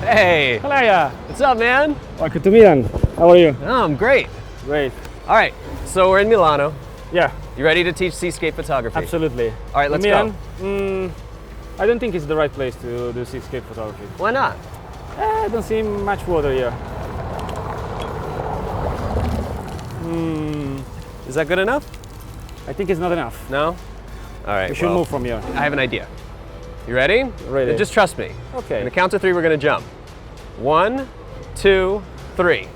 Hey! Elia! What's up, man? Welcome to Milan. How are you? Oh, I'm great. Great. All right, so we're in Milano. Yeah. You ready to teach seascape photography? Absolutely. All right, let's Milan, go. I don't think it's the right place to do seascape photography. Why not? I don't see much water here. Is that good enough? I think it's not enough. No? All right, We should move from here. I have an idea. You ready? Ready. Then just trust me. Okay. On the count to 3, we're gonna jump. 1, 2, 3.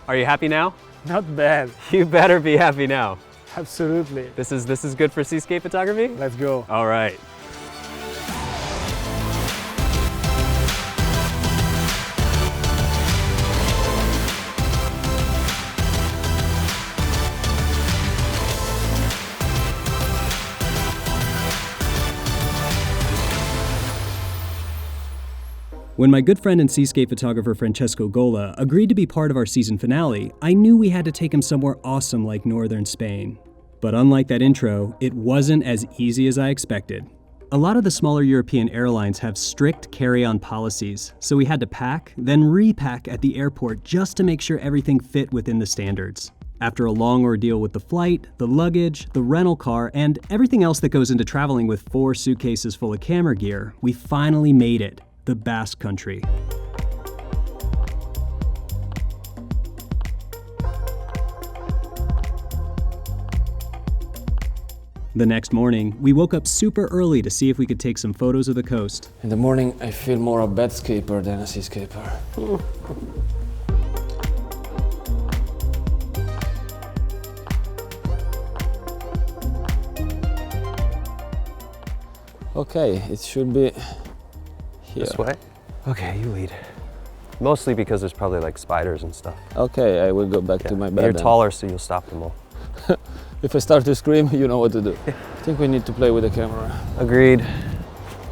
Are you happy now? Not bad. You better be happy now. Absolutely. This is good for seascape photography? Let's go. All right. When my good friend and seascape photographer Francesco Gola agreed to be part of our season finale, I knew we had to take him somewhere awesome like northern Spain. But unlike that intro, it wasn't as easy as I expected. A lot of the smaller European airlines have strict carry-on policies, so we had to pack, then repack at the airport just to make sure everything fit within the standards. After a long ordeal with the flight, the luggage, the rental car, and everything else that goes into traveling with 4 suitcases full of camera gear, we finally made it. The Basque Country. The next morning, we woke up super early to see if we could take some photos of the coast. In the morning, I feel more a bedscaper than a seascaper. Okay, it should be here. This way? Okay, you lead. Mostly because there's probably like spiders and stuff. Okay, I will go back to my bed. You're then. taller, so you'll stop them all. If I start to scream, you know what to do. I think we need to play with the camera. Agreed.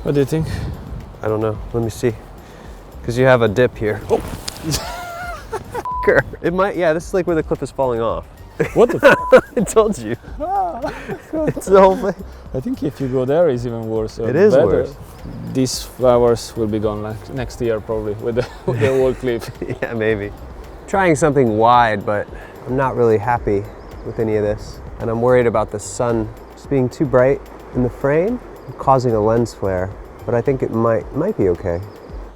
What do you think? I don't know. Let me see. Because you have a dip here. Oh! It might, yeah, this is like where the cliff is falling off. What the f? I told you. It's the whole thing. I think if you go there, it's even worse. It is better. worse. These flowers will be gone next year probably with the whole cliff. Yeah, maybe. Trying something wide, but I'm not really happy with any of this. And I'm worried about the sun just being too bright in the frame, causing a lens flare. But I think it might be okay.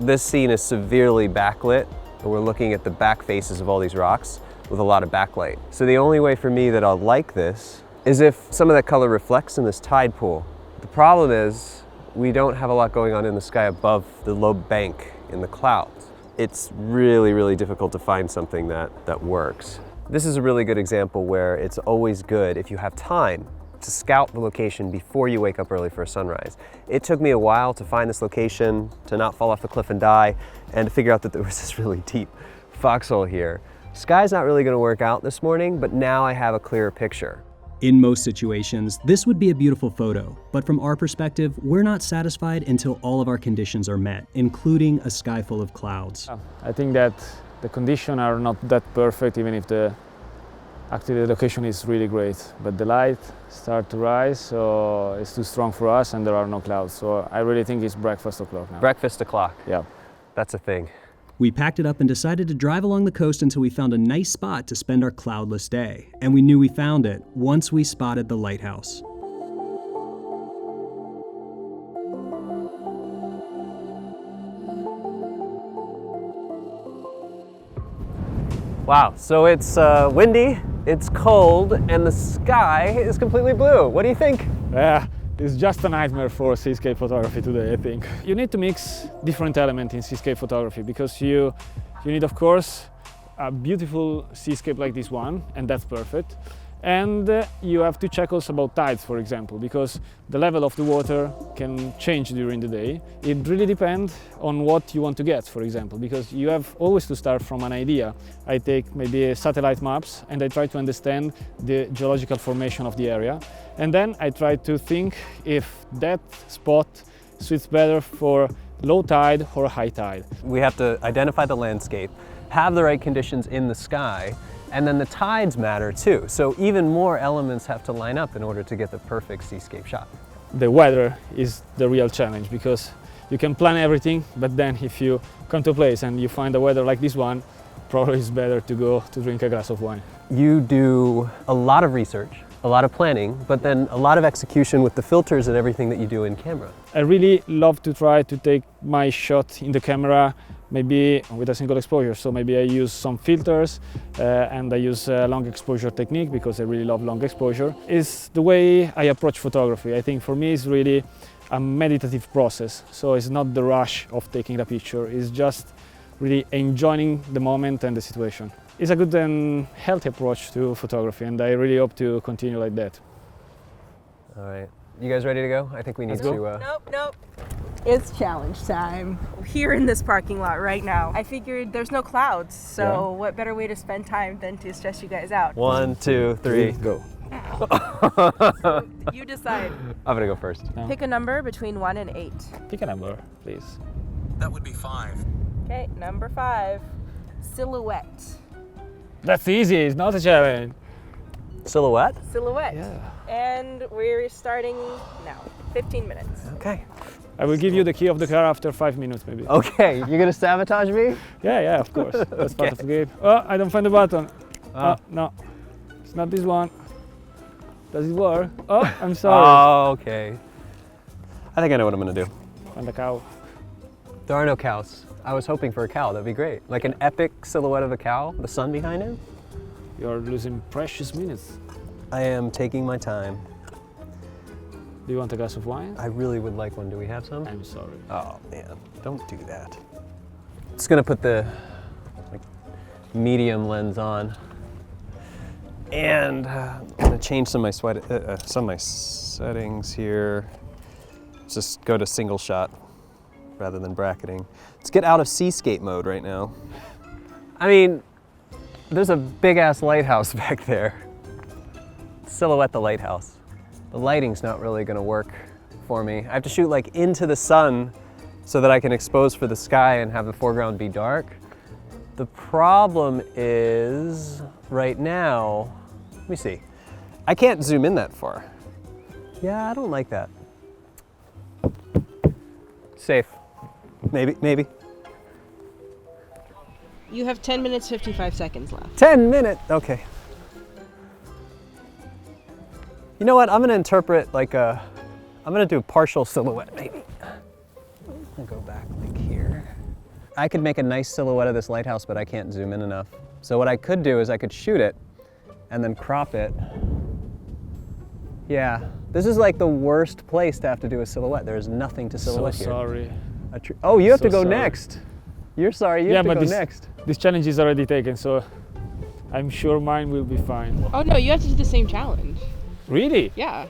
This scene is severely backlit, and we're looking at the back faces of all these rocks with a lot of backlight. So the only way for me that I'll like this is if some of that color reflects in this tide pool. The problem is we don't have a lot going on in the sky above the low bank in the clouds. It's really, really difficult to find something that works. This is a really good example where it's always good if you have time to scout the location before you wake up early for a sunrise. It took me a while to find this location, to not fall off the cliff and die, and to figure out that there was this really deep foxhole here. Sky's not really gonna work out this morning, but now I have a clearer picture. In most situations, this would be a beautiful photo, but from our perspective, we're not satisfied until all of our conditions are met, including a sky full of clouds. I think that the conditions are not that perfect, even if actually the location is really great. But the light starts to rise, so it's too strong for us, and there are no clouds. So I really think it's breakfast o'clock now. Breakfast o'clock. Yeah. That's a thing. We packed it up and decided to drive along the coast until we found a nice spot to spend our cloudless day. And we knew we found it once we spotted the lighthouse. Wow, so it's windy, it's cold, and the sky is completely blue. What do you think? Yeah, it's just a nightmare for seascape photography today, I think. You need to mix different elements in seascape photography because you need, of course, a beautiful seascape like this one, and that's perfect. And you have to check also about tides, for example, because the level of the water can change during the day. It really depends on what you want to get, for example, because you have always to start from an idea. I take maybe satellite maps and I try to understand the geological formation of the area. And then I try to think if that spot suits better for low tide or high tide. We have to identify the landscape, have the right conditions in the sky, and then the tides matter too. So even more elements have to line up in order to get the perfect seascape shot. The weather is the real challenge because you can plan everything, but then if you come to a place and you find a weather like this one, probably it's better to go to drink a glass of wine. You do a lot of research, a lot of planning, but then a lot of execution with the filters and everything that you do in camera. I really love to try to take my shot in the camera maybe with a single exposure, so maybe I use some filters and I use a long exposure technique because I really love long exposure. It's the way I approach photography. I think for me it's really a meditative process, so it's not the rush of taking the picture, it's just really enjoying the moment and the situation. It's a good and healthy approach to photography, and I really hope to continue like that. All right, you guys ready to go? I think we need to... Nope. It's challenge time. Here in this parking lot right now. I figured there's no clouds, so what better way to spend time than to stress you guys out? 1, 2, 3, go. So you decide. I'm gonna go first. No. Pick a number between 1 and 8. Pick a number, please. That would be 5. Okay, number 5. Silhouette. That's easy, it's not a challenge. Silhouette? Silhouette. Yeah. And we're starting now. 15 minutes. Okay. I will give you the key of the car after 5 minutes maybe. Okay, you're gonna sabotage me? Yeah, of course. That's part of the game. Oh, I don't find the button. Oh, no. It's not this one. Does it work? Oh, I'm sorry. Oh, okay. I think I know what I'm gonna do. Find the cow. There are no cows. I was hoping for a cow, that'd be great. Like an epic silhouette of a cow, the sun behind him. You're losing precious minutes. I am taking my time. Do you want a glass of wine? I really would like one. Do we have some? I'm sorry. Oh man, don't do that. Just gonna put the medium lens on. And I'm gonna change some of my settings here. Just go to single shot rather than bracketing. Let's get out of seascape mode right now. I mean, there's a big ass lighthouse back there. Silhouette the lighthouse. The lighting's not really gonna work for me. I have to shoot like into the sun so that I can expose for the sky and have the foreground be dark. The problem is, right now, let me see. I can't zoom in that far. Yeah, I don't like that. Safe. Maybe. You have 10 minutes, 55 seconds left. 10 minutes, okay. You know what, I'm gonna interpret like I'm gonna do a partial silhouette maybe. I'm gonna go back like here. I could make a nice silhouette of this lighthouse, but I can't zoom in enough. So what I could do is I could shoot it and then crop it. Yeah, this is like the worst place to have to do a silhouette. There is nothing to silhouette So here. sorry. Oh, you have So to go sorry. next. You're sorry, you have to go next. This challenge is already taken, so I'm sure mine will be fine. Oh no, you have to do the same challenge. Really? Yeah.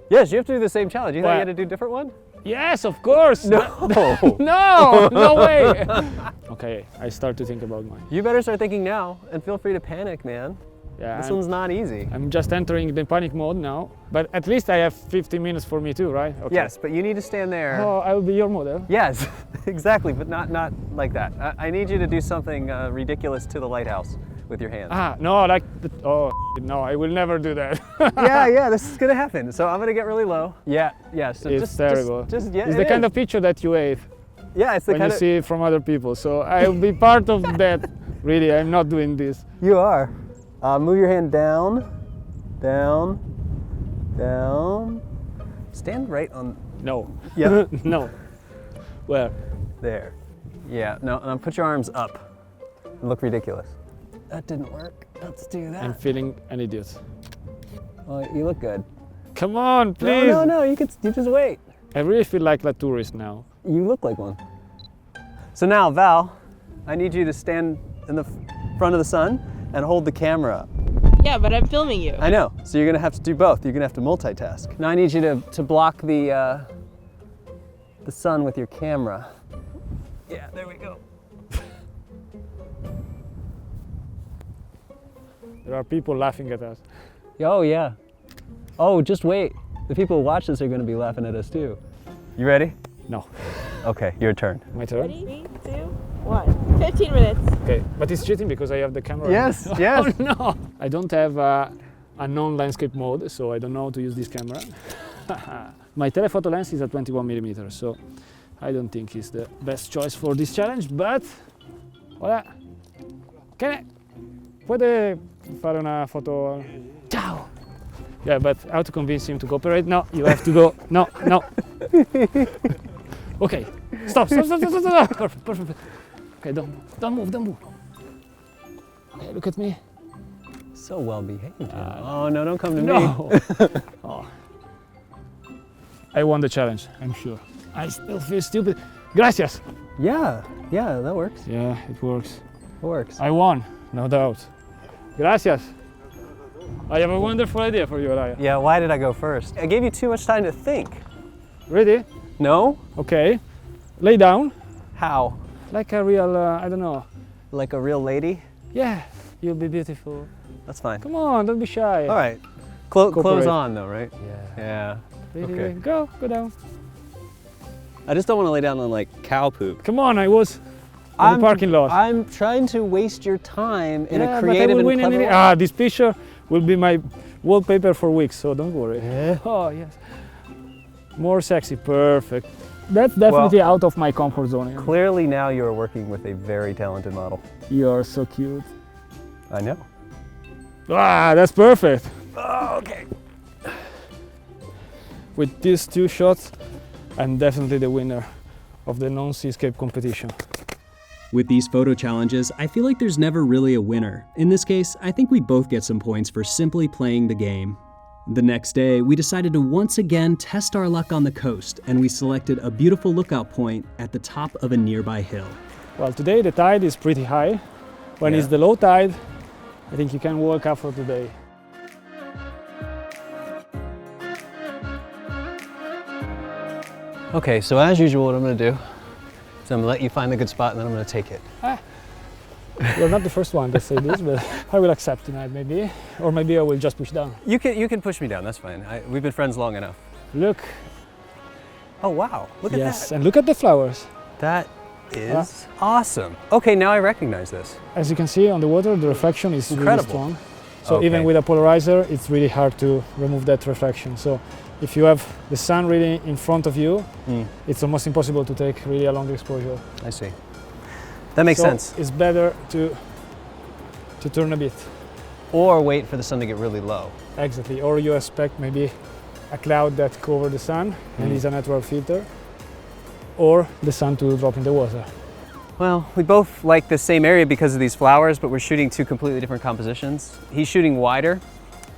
Yes, you have to do the same challenge. You thought you What? had to do a different one? Yes, of course. No. No way. Okay, I start to think about mine. You better start thinking now, and feel free to panic, man. Yeah, This one's not easy. I'm just entering the panic mode now, but at least I have 15 minutes for me too, right? Okay. Yes, but you need to stand there. Oh, I will be your model. Yes, exactly, but not like that. I need you to do something ridiculous to the lighthouse with your hands. Ah, no, like, no, I will never do that. Yeah, this is gonna happen. So I'm gonna get really low. Yeah, so It's terrible. Yeah, It's the kind of picture that you hate Yeah, it's the when kind you of. see it from other people. So I will be part of that. Really, I'm not doing this. You are. Move your hand down, down. Stand right on. No. Yeah. No. Where? There. Yeah. No. Put your arms up. And look ridiculous. That didn't work. Let's do that. I'm feeling an idiot. Oh, you look good. Come on, please. No. You just wait. I really feel like a tourist now. You look like one. So now, Val, I need you to stand in the front of the sun and hold the camera up. Yeah, but I'm filming you. I know. So you're gonna have to do both. You're gonna have to multitask. Now I need you to block the sun with your camera. Yeah, there we go. There are people laughing at us. Oh yeah. Oh, just wait. The people who watch this are gonna be laughing at us too. You ready? No. Okay, your turn. My turn? Ready? 3, 2, 1. 15 minutes. Okay, but it's cheating because I have the camera. Yes. Oh no! I don't have a non-landscape mode, so I don't know how to use this camera. My telephoto lens is a 21mm, so I don't think he's the best choice for this challenge, but voilà. Puede fare una foto? Ciao! Yeah, but how to convince him to cooperate? No, you have to go. No. Okay, stop. Perfect. Okay, don't move. Okay, look at me. So well behaved. Oh no, don't come to No. me. Oh. I won the challenge, I'm sure. I still feel stupid. Gracias. Yeah, that works. Yeah, it works. It works. I won, no doubt. Gracias. I have a wonderful idea for you, Elia. Yeah, why did I go first? I gave you too much time to think. Ready? No? Okay. Lay down How? like a real, I don't know. Like a real lady? Yeah, you'll be beautiful. That's fine. Come on, don't be shy. All right. Clothes Cooperate. on though, right? Yeah. Yeah. Really, Okay. Go down. I just don't want to lay down on like cow poop. Come on, I was in the parking lot. I'm trying to waste your time in Yeah, a but I creative will and win clever any- way. this picture will be my wallpaper for weeks, so don't worry. Yeah. Oh, yes. More sexy, perfect. That's definitely out of my comfort zone. Yeah. Clearly now you're working with a very talented model. You're so cute. I know. That's perfect. Oh, okay. With these two shots, I'm definitely the winner of the Non-seascape competition. With these photo challenges, I feel like there's never really a winner. In this case, I think we both get some points for simply playing the game. The next day, we decided to once again test our luck on the coast, and we selected a beautiful lookout point at the top of a nearby hill. Well, today the tide is pretty high. When it's the low tide, I think you can walk up for today. Okay, so as usual, what I'm gonna do is I'm gonna let you find the good spot and then I'm gonna take it. You're not the first one to say this, but I will accept tonight maybe. Or maybe I will just push down. You can push me down, that's fine. We've been friends long enough. Look. Oh wow, look at Yes, that. and look at the flowers. That is awesome. Okay, now I recognize this. As you can see on the water, the reflection is Incredible. really strong. So Okay. even with a polarizer, it's really hard to remove that reflection. So if you have the sun really in front of you, it's almost impossible to take really a long exposure. I see. That makes So sense. it's better to turn a bit. Or wait for the sun to get really low. Exactly. Or you expect maybe a cloud that covers the sun and is a natural filter, or the sun to drop in the water. Well, we both like the same area because of these flowers, but we're shooting two completely different compositions. He's shooting wider,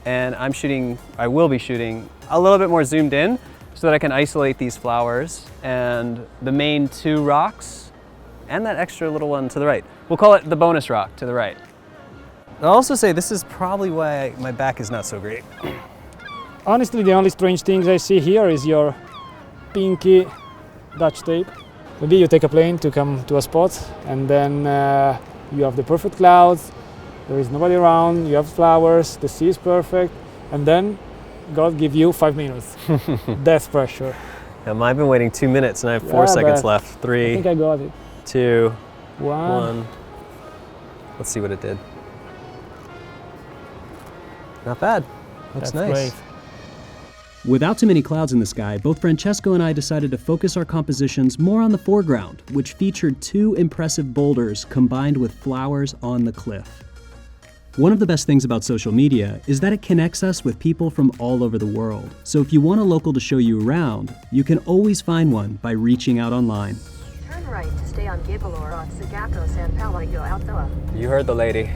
and I will be shooting a little bit more zoomed in so that I can isolate these flowers and the main two rocks and that extra little one to the right. We'll call it the bonus rock to the right. I'll also say this is probably why my back is not so great. Honestly, the only strange things I see here is your pinky Dutch tape. Maybe you take a plane to come to a spot and then you have the perfect clouds, there is nobody around, you have flowers, the sea is perfect, and then God give you 5 minutes. Death pressure. I've been waiting 2 minutes and I have 4 seconds left. I 3, think I got it. 2, 1. 1. Let's see what it did. Not bad. Looks That's nice. great. Without too many clouds in the sky, both Francesco and I decided to focus our compositions more on the foreground, which featured 2 impressive boulders combined with flowers on the cliff. One of the best things about social media is that it connects us with people from all over the world. So if you want a local to show you around, you can always find one by reaching out online. Turn right to stay on Gibalor on Sagacos and Palaio Altoa. You heard the lady.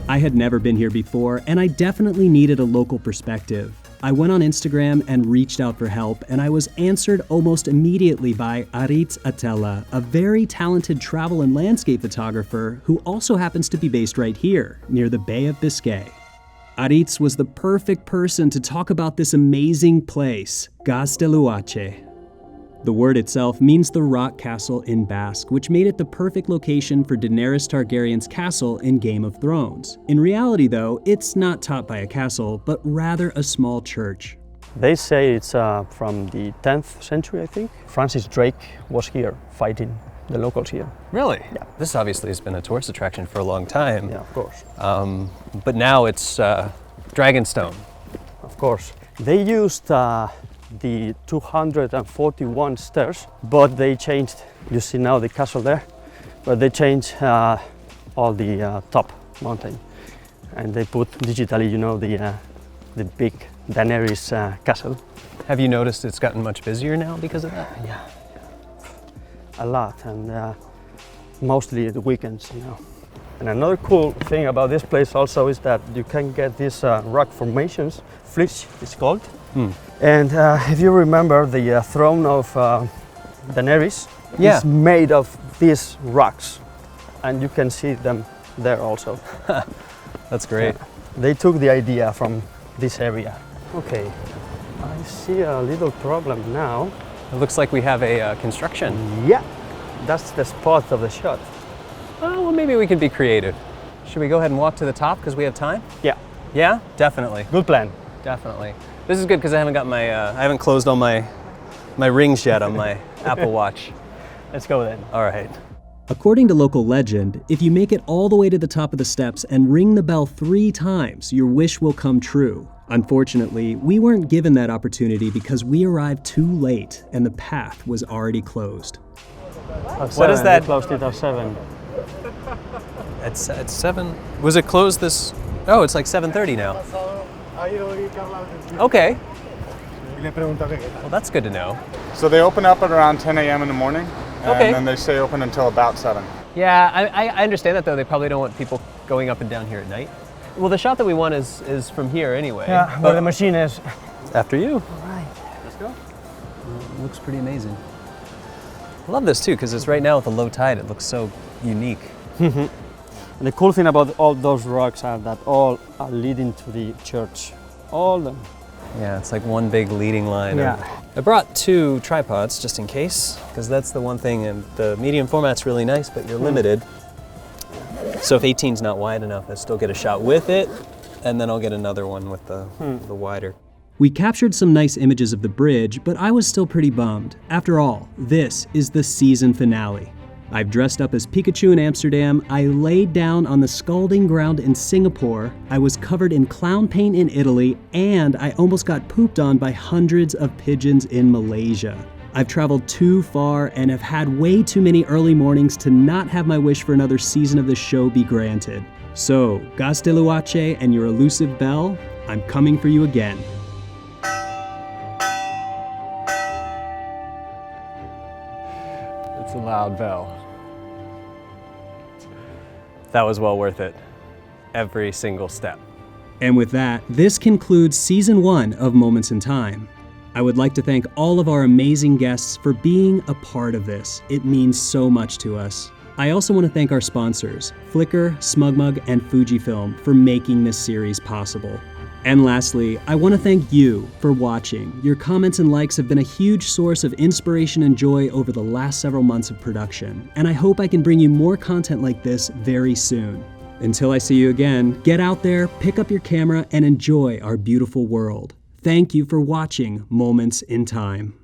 I had never been here before, and I definitely needed a local perspective. I went on Instagram and reached out for help, and I was answered almost immediately by Aritz Atela, a very talented travel and landscape photographer who also happens to be based right here, near the Bay of Biscay. Aritz was the perfect person to talk about this amazing place, Gaztelugatxe. The word itself means the rock castle in Basque, which made it the perfect location for Daenerys Targaryen's castle in Game of Thrones. In reality, though, it's not topped by a castle, but rather a small church. They say it's from the 10th century, I think. Francis Drake was here fighting the locals here. Really? Yeah. This obviously has been a tourist attraction for a long time. Yeah, of course. But now it's Dragonstone. Of course. They used the 241 stairs, but they changed, you see now the castle there, but they changed all the top mountain, and they put digitally, you know, the big Daenerys castle. Have you noticed it's gotten much busier now because of that? Yeah, a lot, and mostly the weekends, you know. And another cool thing about this place also is that you can get these rock formations, flitch it's called. And if you remember, the throne of Daenerys is made of these rocks, and you can see them there also. That's great. They took the idea from this area. Okay, I see a little problem now. It looks like we have a construction. Yeah, that's the spot of the shot. Oh, well, maybe we could be creative. Should we go ahead and walk to the top because we have time? Yeah. Yeah, definitely. Good plan. Definitely. This is good because I haven't got my, I haven't closed all my rings yet on my Apple Watch. Let's go then. All right. According to local legend, if you make it all the way to the top of the steps and ring the bell 3 times, your wish will come true. Unfortunately, we weren't given that opportunity because we arrived too late and the path was already closed. What is that? We closed it at 7. It's 7. Was it closed this? Oh, it's like 7:30 now. Okay. Well, that's good to know. So they open up at around 10 a.m. in the morning, and Okay. then they stay open until about 7. Yeah, I understand that though. They probably don't want people going up and down here at night. Well, the shot that we want is from here anyway. Yeah, where the machine is. After you. All right, let's go. It looks pretty amazing. I love this too because it's right now with the low tide. It looks so unique. And the cool thing about all those rocks are that all are leading to the church. All of them. Yeah, it's like one big leading line. Yeah. I brought 2 tripods just in case, because that's the one thing, and the medium format's really nice, but you're limited. So if 18's not wide enough, I still get a shot with it, and then I'll get another one with the wider. We captured some nice images of the bridge, but I was still pretty bummed. After all, this is the season finale. I've dressed up as Pikachu in Amsterdam, I laid down on the scalding ground in Singapore, I was covered in clown paint in Italy, and I almost got pooped on by hundreds of pigeons in Malaysia. I've traveled too far and have had way too many early mornings to not have my wish for another season of the show be granted. So, Gaztelugatxe and your elusive bell, I'm coming for you again. It's a loud bell. That was well worth it. Every single step. And with that, this concludes Season 1 of Moments in Time. I would like to thank all of our amazing guests for being a part of this. It means so much to us. I also want to thank our sponsors, Flickr, SmugMug, and Fujifilm, for making this series possible. And lastly, I want to thank you for watching. Your comments and likes have been a huge source of inspiration and joy over the last several months of production, and I hope I can bring you more content like this very soon. Until I see you again, get out there, pick up your camera, and enjoy our beautiful world. Thank you for watching Moments in Time.